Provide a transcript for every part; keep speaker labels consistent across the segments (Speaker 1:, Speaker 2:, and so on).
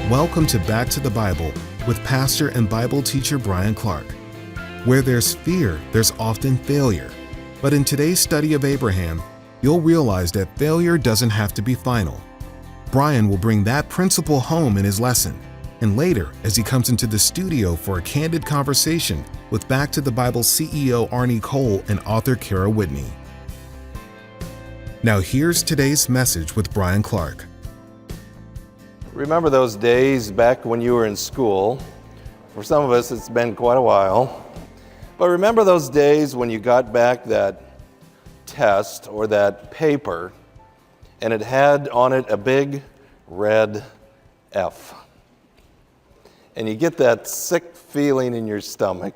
Speaker 1: Welcome to Back to the Bible with pastor and Bible teacher Bryan Clark. Where there's fear, there's often failure. But in today's study of Abraham, you'll realize that failure doesn't have to be final. Bryan will bring that principle home in his lesson, and later, as he comes into the studio for a candid conversation with Back to the Bible CEO Arnie Cole and author Kara Whitney. Now here's today's message with Bryan Clark.
Speaker 2: Remember those days back when you were in school? For some of us, it's been quite a while. But remember those days when you got back that test or that paper, and it had on it a big red F. And you get that sick feeling in your stomach.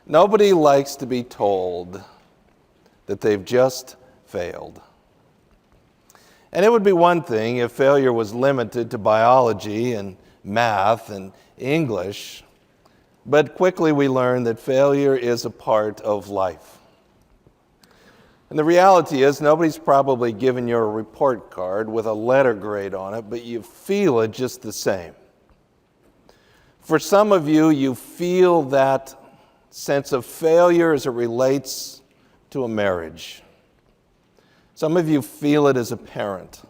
Speaker 2: Nobody likes to be told that they've just failed. And it would be one thing if failure was limited to biology and math and English, but quickly we learn that failure is a part of life. And the reality is nobody's probably given you a report card with a letter grade on it, but you feel it just the same. For some of you, you feel that sense of failure as it relates to a marriage. Some of you feel it as a parent.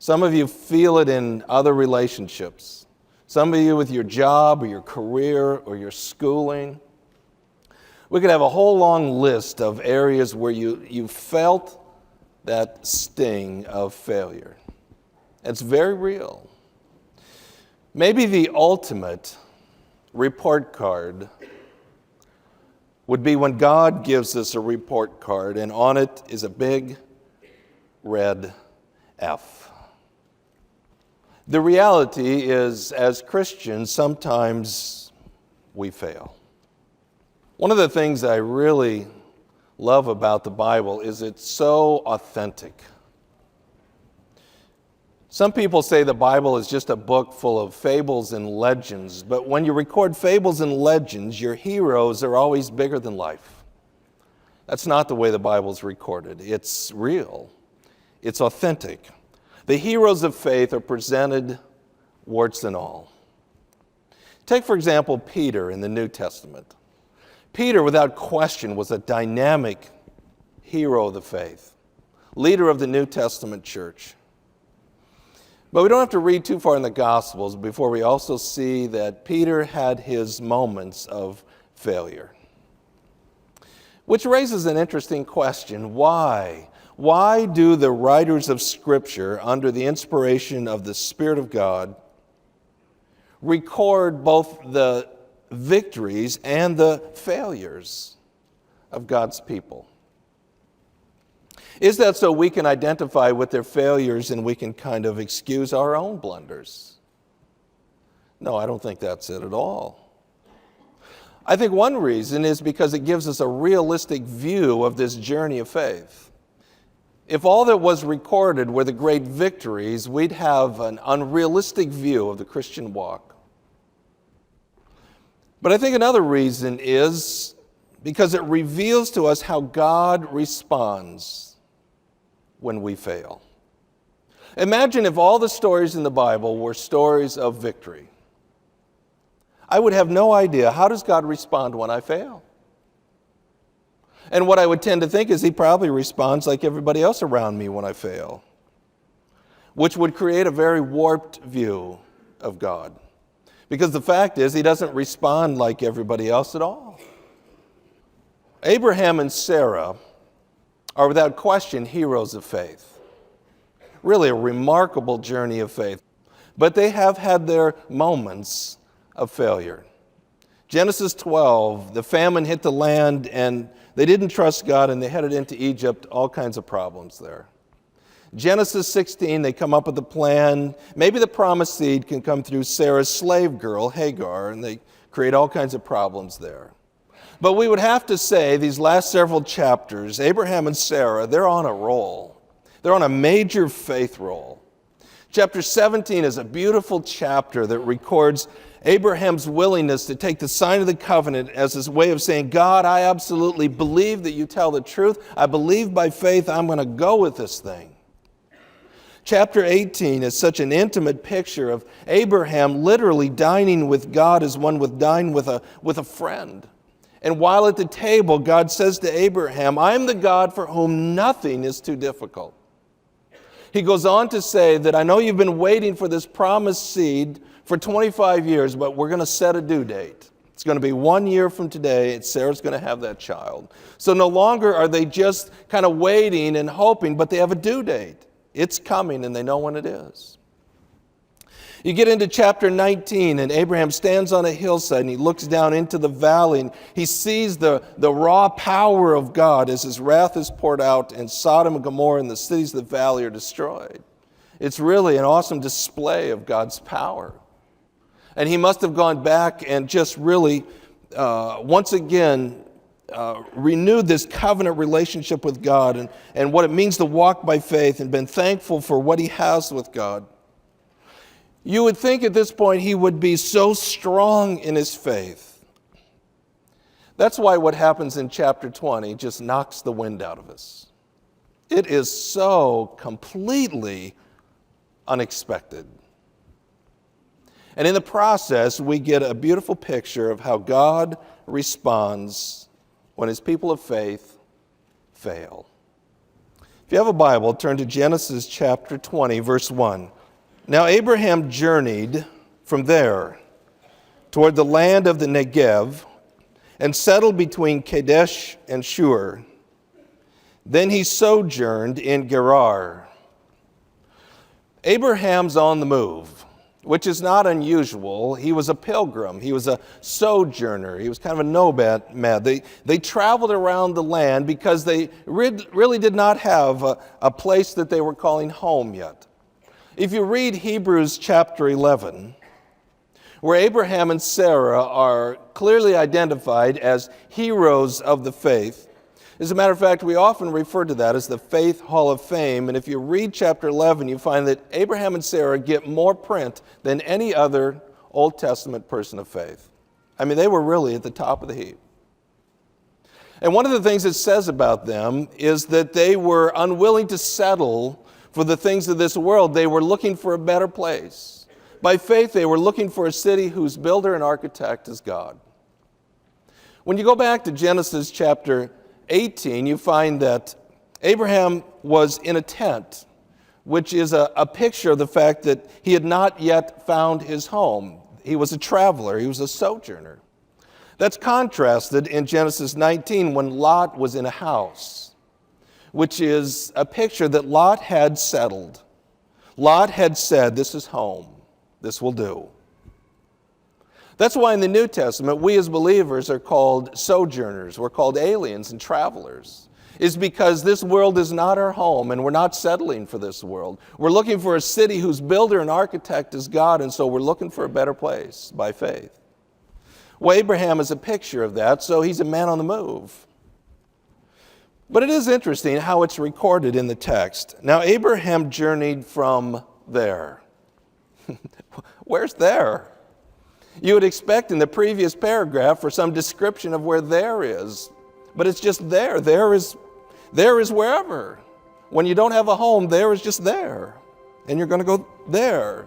Speaker 2: Some of you feel it in other relationships. Some of you with your job or your career or your schooling. We could have a whole long list of areas where you felt that sting of failure. It's very real. Maybe the ultimate report card would be when God gives us a report card and on it is a big red F. The reality is, as Christians, sometimes we fail. One of the things I really love about the Bible is it's so authentic. Some people say the Bible is just a book full of fables and legends, but when you record fables and legends, your heroes are always bigger than life. That's not the way the Bible is recorded. It's real. It's authentic. The heroes of faith are presented warts and all. Take, for example, Peter in the New Testament. Peter, without question, was a dynamic hero of the faith, leader of the New Testament church. But we don't have to read too far in the Gospels before we also see that Peter had his moments of failure. Which raises an interesting question. Why? Why do the writers of Scripture, under the inspiration of the Spirit of God, record both the victories and the failures of God's people? Is that so we can identify with their failures and we can kind of excuse our own blunders? No, I don't think that's it at all. I think one reason is because it gives us a realistic view of this journey of faith. If all that was recorded were the great victories, we'd have an unrealistic view of the Christian walk. But I think another reason is because it reveals to us how God responds when we fail. Imagine if all the stories in the Bible were stories of victory. I would have no idea, how does God respond when I fail? And what I would tend to think is he probably responds like everybody else around me when I fail, which would create a very warped view of God. Because the fact is, he doesn't respond like everybody else at all. Abraham and Sarah are without question heroes of faith. Really a remarkable journey of faith. But they have had their moments of failure. Genesis 12, the famine hit the land and they didn't trust God and they headed into Egypt, all kinds of problems there. Genesis 16, they come up with a plan. Maybe the promised seed can come through Sarah's slave girl, Hagar, and they create all kinds of problems there. But we would have to say these last several chapters, Abraham and Sarah, they're on a roll. They're on a major faith roll. Chapter 17 is a beautiful chapter that records Abraham's willingness to take the sign of the covenant as his way of saying, God, I absolutely believe that you tell the truth. I believe by faith I'm going to go with this thing. Chapter 18 is such an intimate picture of Abraham literally dining with God as one would dine with a friend. And while at the table, God says to Abraham, "I am the God for whom nothing is too difficult." He goes on to say that, "I know you've been waiting for this promised seed for 25 years, but we're going to set a due date. It's going to be 1 year from today, and Sarah's going to have that child." So no longer are they just kind of waiting and hoping, but they have a due date. It's coming, and they know when it is. You get into chapter 19, and Abraham stands on a hillside, and he looks down into the valley, and he sees the raw power of God as his wrath is poured out, and Sodom and Gomorrah and the cities of the valley are destroyed. It's really an awesome display of God's power. And he must have gone back and just really, once again, renewed this covenant relationship with God and what it means to walk by faith, and been thankful for what he has with God. You would think at this point he would be so strong in his faith. That's why what happens in chapter 20 just knocks the wind out of us. It is so completely unexpected. And in the process, we get a beautiful picture of how God responds when his people of faith fail. If you have a Bible, turn to Genesis chapter 20, verse 1. "Now Abraham journeyed from there toward the land of the Negev and settled between Kadesh and Shur. Then he sojourned in Gerar." Abraham's on the move, which is not unusual. He was a pilgrim. He was a sojourner. He was kind of a nomad. They traveled around the land because they really did not have a place that they were calling home yet. If you read Hebrews chapter 11, where Abraham and Sarah are clearly identified as heroes of the faith, as a matter of fact, we often refer to that as the Faith Hall of Fame. And if you read chapter 11, you find that Abraham and Sarah get more print than any other Old Testament person of faith. I mean, they were really at the top of the heap. And one of the things it says about them is that they were unwilling to settle for the things of this world. They were looking for a better place. By faith, they were looking for a city whose builder and architect is God. When you go back to Genesis chapter 18, you find that Abraham was in a tent, which is a picture of the fact that he had not yet found his home. He was a traveler. He was a sojourner. That's contrasted in Genesis 19 when Lot was in a house, which is a picture that Lot had settled. Lot had said, "This is home. This will do." That's why in the New Testament, we as believers are called sojourners. We're called aliens and travelers. It's because this world is not our home, and we're not settling for this world. We're looking for a city whose builder and architect is God, and so we're looking for a better place by faith. Well, Abraham is a picture of that, so he's a man on the move. But it is interesting how it's recorded in the text. Now, Abraham journeyed from there. Where's there? You would expect in the previous paragraph for some description of where there is, but it's just there. There is wherever. When you don't have a home, there is just there, and you're going to go there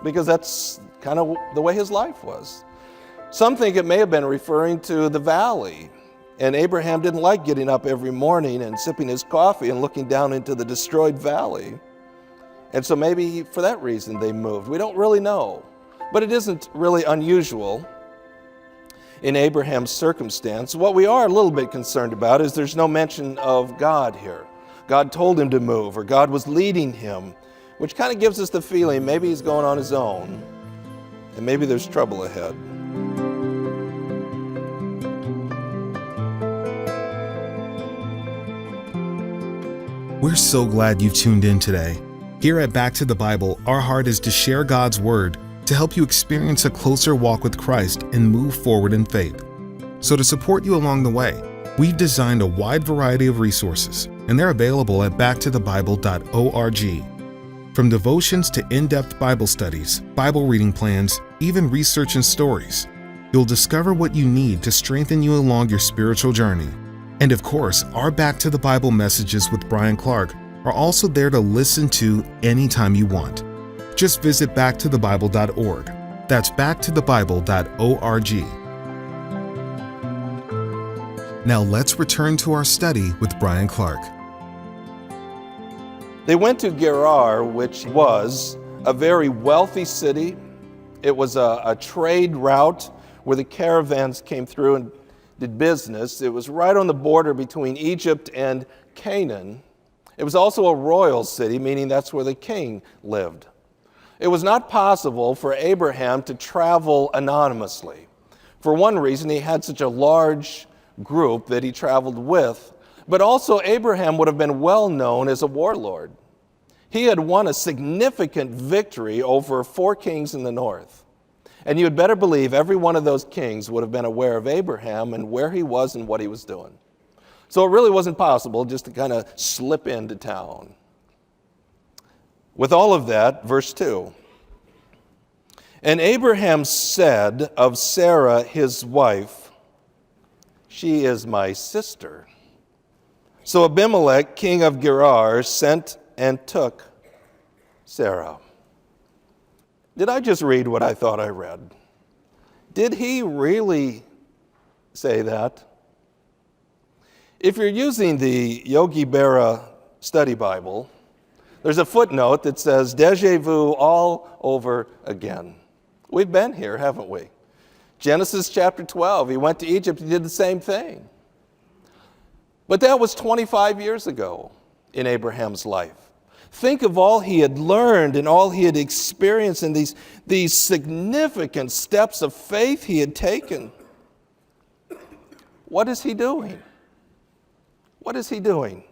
Speaker 2: because that's kind of the way his life was. Some think it may have been referring to the valley, and Abraham didn't like getting up every morning and sipping his coffee and looking down into the destroyed valley. And so maybe for that reason they moved. We don't really know. But it isn't really unusual in Abraham's circumstance. What we are a little bit concerned about is there's no mention of God here. God told him to move, or God was leading him, which kind of gives us the feeling maybe he's going on his own, and maybe there's trouble ahead.
Speaker 1: We're so glad you've tuned in today. Here at Back to the Bible, our heart is to share God's Word to help you experience a closer walk with Christ and move forward in faith. So to support you along the way, we've designed a wide variety of resources, and they're available at backtothebible.org. From devotions to in-depth Bible studies, Bible reading plans, even research and stories, you'll discover what you need to strengthen you along your spiritual journey. And of course, our Back to the Bible messages with Bryan Clark are also there to listen to anytime you want. Just visit backtothebible.org. That's backtothebible.org. Now let's return to our study with Bryan Clark.
Speaker 2: They went to Gerar, which was a very wealthy city. It was a trade route where the caravans came through and did business. It was right on the border between Egypt and Canaan. It was also a royal city, meaning that's where the king lived. It was not possible for Abraham to travel anonymously. For one reason, he had such a large group that he traveled with, but also Abraham would have been well known as a warlord. He had won a significant victory over 4 kings in the north. And you had better believe every one of those kings would have been aware of Abraham and where he was and what he was doing. So it really wasn't possible just to kind of slip into town. With all of that, verse 2. And Abraham said of Sarah his wife, "She is my sister." So Abimelech, king of Gerar, sent and took Sarah. Did I just read what I thought I read? Did he really say that? If you're using the Yogi Berra Study Bible, there's a footnote that says, "Deja vu all over again." We've been here, haven't we? Genesis chapter 12, he went to Egypt, he did the same thing. But that was 25 years ago in Abraham's life. Think of all he had learned and all he had experienced and these significant steps of faith he had taken. What is he doing? What is he doing?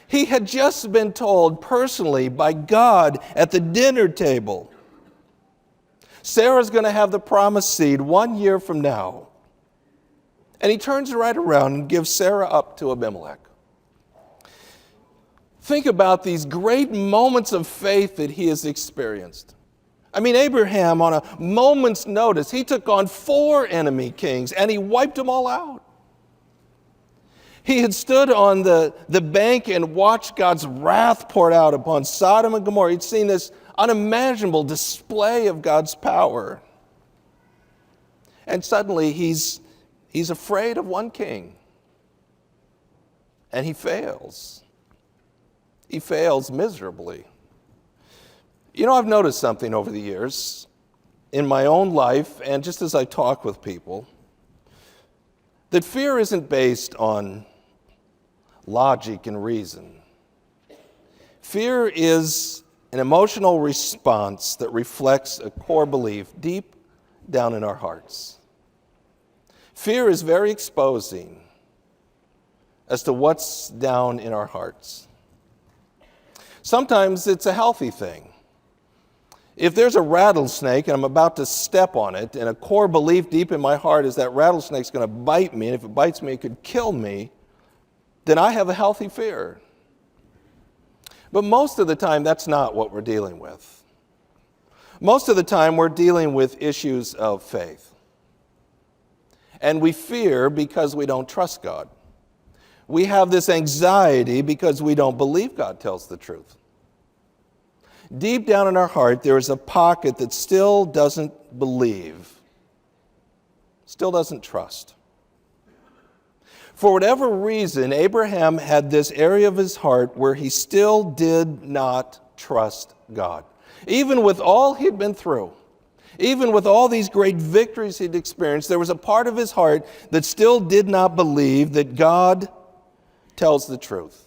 Speaker 2: He had just been told personally by God at the dinner table, Sarah's going to have the promised seed 1 year from now. And he turns right around and gives Sarah up to Abimelech. Think about these great moments of faith that he has experienced. I mean, Abraham, on a moment's notice, he took on 4 enemy kings and he wiped them all out. He had stood on the bank and watched God's wrath poured out upon Sodom and Gomorrah. He'd seen this unimaginable display of God's power. And suddenly he's afraid of one king. And he fails. He fails miserably. You know, I've noticed something over the years in my own life and just as I talk with people, that fear isn't based on logic and reason. Fear is an emotional response that reflects a core belief deep down in our hearts. Fear is very exposing as to what's down in our hearts. Sometimes it's a healthy thing. If there's a rattlesnake and I'm about to step on it, and a core belief deep in my heart is that rattlesnake's going to bite me, and if it bites me, it could kill me, then I have a healthy fear. But most of the time, that's not what we're dealing with. Most of the time, we're dealing with issues of faith. And we fear because we don't trust God. We have this anxiety because we don't believe God tells the truth. Deep down in our heart, there is a pocket that still doesn't believe, still doesn't trust. For whatever reason, Abraham had this area of his heart where he still did not trust God. Even with all he'd been through, even with all these great victories he'd experienced, there was a part of his heart that still did not believe that God tells the truth,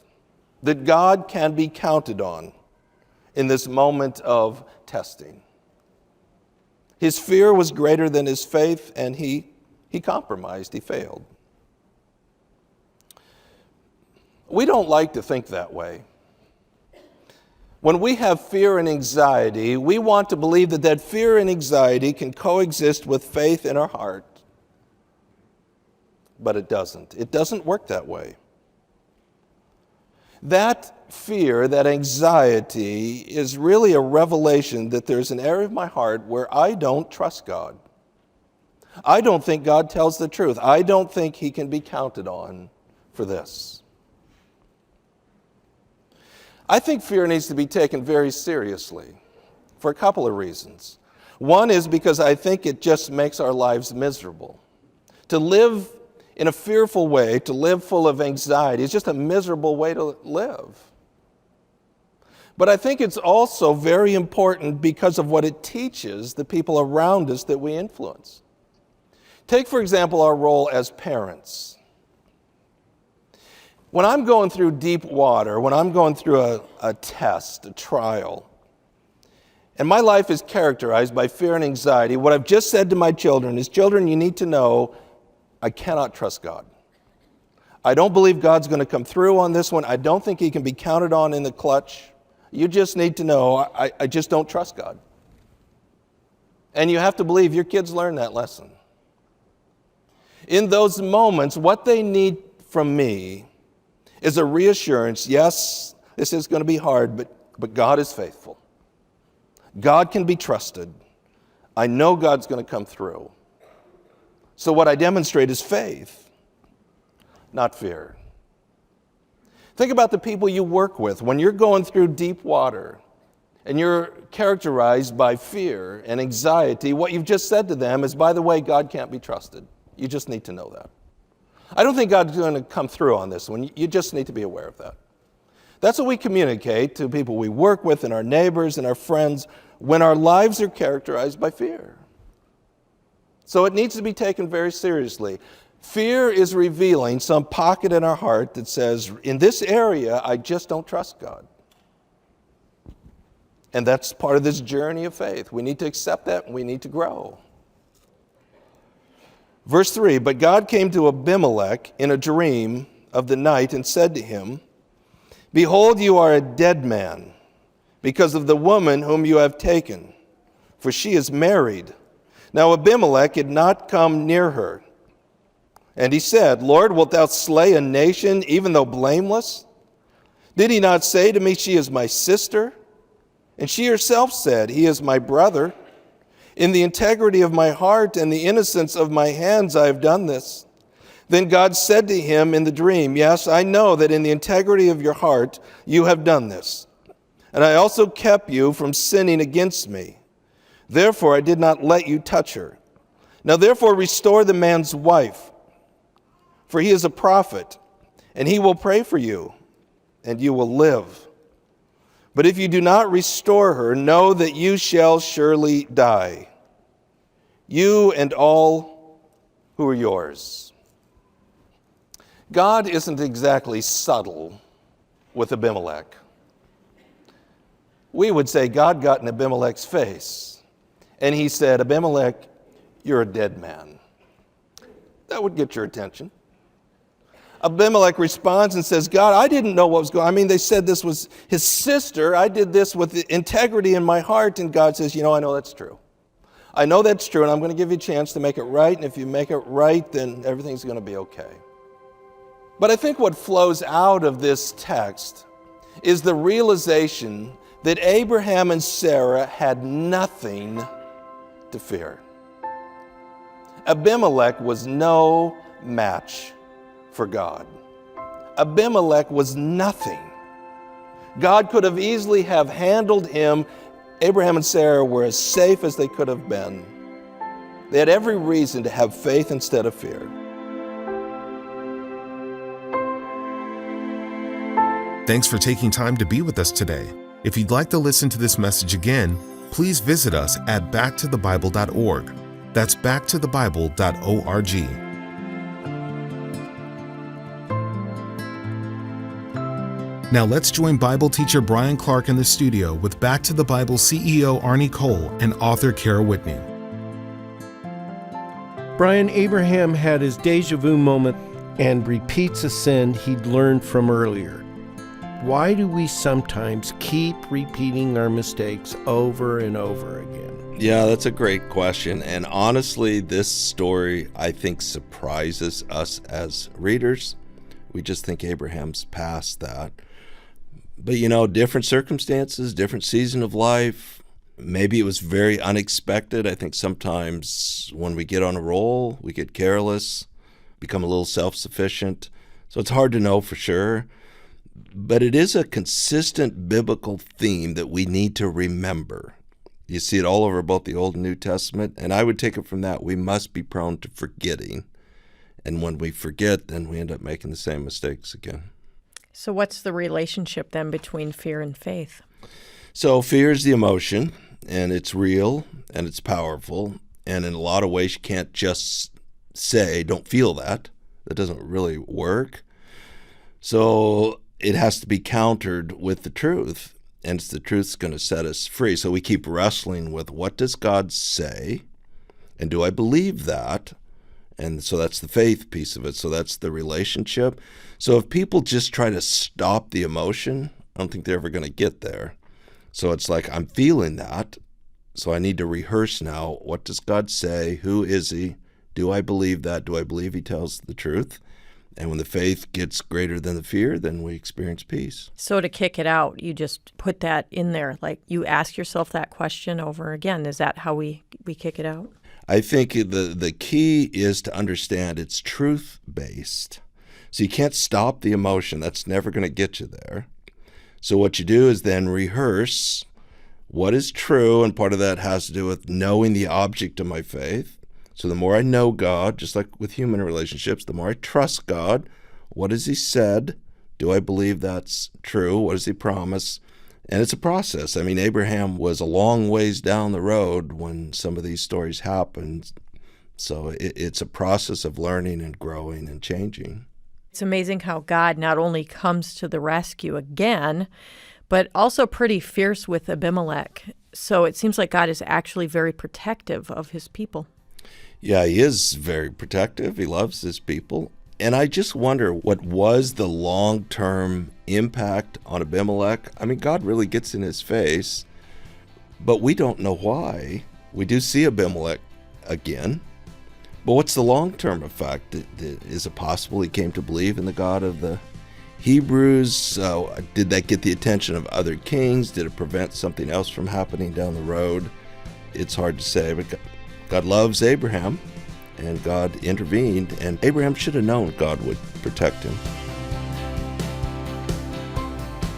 Speaker 2: that God can be counted on in this moment of testing. His fear was greater than his faith, and he compromised, he failed. We don't like to think that way. When we have fear and anxiety, we want to believe that that fear and anxiety can coexist with faith in our heart. But it doesn't. It doesn't work that way. That fear, that anxiety, is really a revelation that there's an area of my heart where I don't trust God. I don't think God tells the truth. I don't think he can be counted on for this. I think fear needs to be taken very seriously for a couple of reasons. One is because I think it just makes our lives miserable. To live in a fearful way, to live full of anxiety, is just a miserable way to live. But I think it's also very important because of what it teaches the people around us that we influence. Take, for example, our role as parents. When I'm going through deep water, when I'm going through a test, a trial, and my life is characterized by fear and anxiety, what I've just said to my children is, children, you need to know I cannot trust God. I don't believe God's going to come through on this one. I don't think he can be counted on in the clutch. You just need to know I just don't trust God. And you have to believe your kids learn that lesson. In those moments, what they need from me is a reassurance. Yes, this is going to be hard, but God is faithful. God can be trusted. I know God's going to come through. So what I demonstrate is faith, not fear. Think about the people you work with. When you're going through deep water and you're characterized by fear and anxiety, what you've just said to them is, by the way, God can't be trusted. You just need to know that. I don't think God's going to come through on this one. You just need to be aware of that. That's what we communicate to people we work with and our neighbors and our friends when our lives are characterized by fear. So it needs to be taken very seriously. Fear is revealing some pocket in our heart that says, in this area, I just don't trust God. And that's part of this journey of faith. We need to accept that and we need to grow. Verse 3, but God came to Abimelech in a dream of the night and said to him, behold, you are a dead man because of the woman whom you have taken, for she is married. Now Abimelech had not come near her. And he said, Lord, wilt thou slay a nation even though blameless? Did he not say to me, she is my sister? And she herself said, he is my brother. In the integrity of my heart and the innocence of my hands I have done this. Then God said to him in the dream, yes, I know that in the integrity of your heart you have done this. And I also kept you from sinning against me. Therefore I did not let you touch her. Now therefore restore the man's wife, for he is a prophet, and he will pray for you, and you will live. But if you do not restore her, know that you shall surely die, you and all who are yours. God isn't exactly subtle with Abimelech. We would say God got in Abimelech's face, and he said, Abimelech, you're a dead man. That would get your attention. Abimelech responds and says, God, I didn't know what was going on. I mean, they said this was his sister. I did this with integrity in my heart. And God says, I know that's true. I know that's true, and I'm going to give you a chance to make it right. And if you make it right, then everything's going to be okay. But I think what flows out of this text is the realization that Abraham and Sarah had nothing to fear. Abimelech was no match for God. Abimelech was nothing. God could have easily have handled him. Abraham and Sarah were as safe as they could have been. They had every reason to have faith instead of fear.
Speaker 1: Thanks for taking time to be with us today. If you'd like to listen to this message again, please visit us at backtothebible.org. That's backtothebible.org. Now let's join Bible teacher Bryan Clark in the studio with Back to the Bible CEO Arnie Cole and author Kara Whitney.
Speaker 3: Bryan, Abraham had his deja vu moment and repeats a sin he'd learned from earlier. Why do we sometimes keep repeating our mistakes over and over again?
Speaker 4: Yeah, that's a great question. And honestly, this story, I think, surprises us as readers. We just think Abraham's past that. But, different circumstances, different season of life. Maybe it was very unexpected. I think sometimes when we get on a roll, we get careless, become a little self-sufficient. So it's hard to know for sure. But it is a consistent biblical theme that we need to remember. You see it all over both the Old and New Testament, and I would take it from that. We must be prone to forgetting. And when we forget, then we end up making the same mistakes again.
Speaker 5: So what's the relationship then between fear and faith?
Speaker 4: So fear is the emotion, and it's real, and it's powerful. And in a lot of ways, you can't just say, don't feel that. That doesn't really work. So it has to be countered with the truth. And it's the truth that's going to set us free. So we keep wrestling with, what does God say? And do I believe that? And so that's the faith piece of it. So that's the relationship. So if people just try to stop the emotion, I don't think they're ever going to get there. So it's like, I'm feeling that, so I need to rehearse now. What does God say? Who is he? Do I believe that? Do I believe he tells the truth? And when the faith gets greater than the fear, then we experience peace.
Speaker 5: So to kick it out, you just put that in there. Like, you ask yourself that question over again. Is that how we kick it out?
Speaker 4: I think the key is to understand it's truth-based. So you can't stop the emotion. That's never going to get you there. So what you do is then rehearse what is true, and part of that has to do with knowing the object of my faith. So the more I know God, just like with human relationships, the more I trust God. What has he said? Do I believe that's true? What does he promise? And it's a process. I mean, Abraham was a long ways down the road when some of these stories happened. So it's a process of learning and growing and changing.
Speaker 5: It's amazing how God not only comes to the rescue again, but also pretty fierce with Abimelech. So it seems like God is actually very protective of his people.
Speaker 4: Yeah, he is very protective. He loves his people. And I just wonder, what was the long-term impact on Abimelech? I mean, God really gets in his face, but we don't know why. We do see Abimelech again. But what's the long-term effect? Is it possible he came to believe in the God of the Hebrews? Did that get the attention of other kings? Did it prevent something else from happening down the road? It's hard to say, but God loves Abraham, and God intervened, and Abraham should have known God would protect him.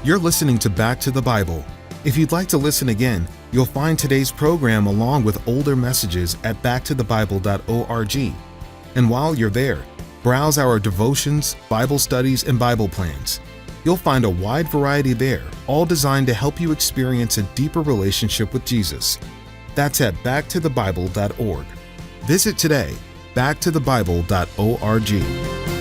Speaker 1: You're listening to Back to the Bible. If you'd like to listen again, you'll find today's program along with older messages at backtothebible.org. And while you're there, browse our devotions, Bible studies, and Bible plans. You'll find a wide variety there, all designed to help you experience a deeper relationship with Jesus. That's at backtothebible.org. Visit today, backtothebible.org.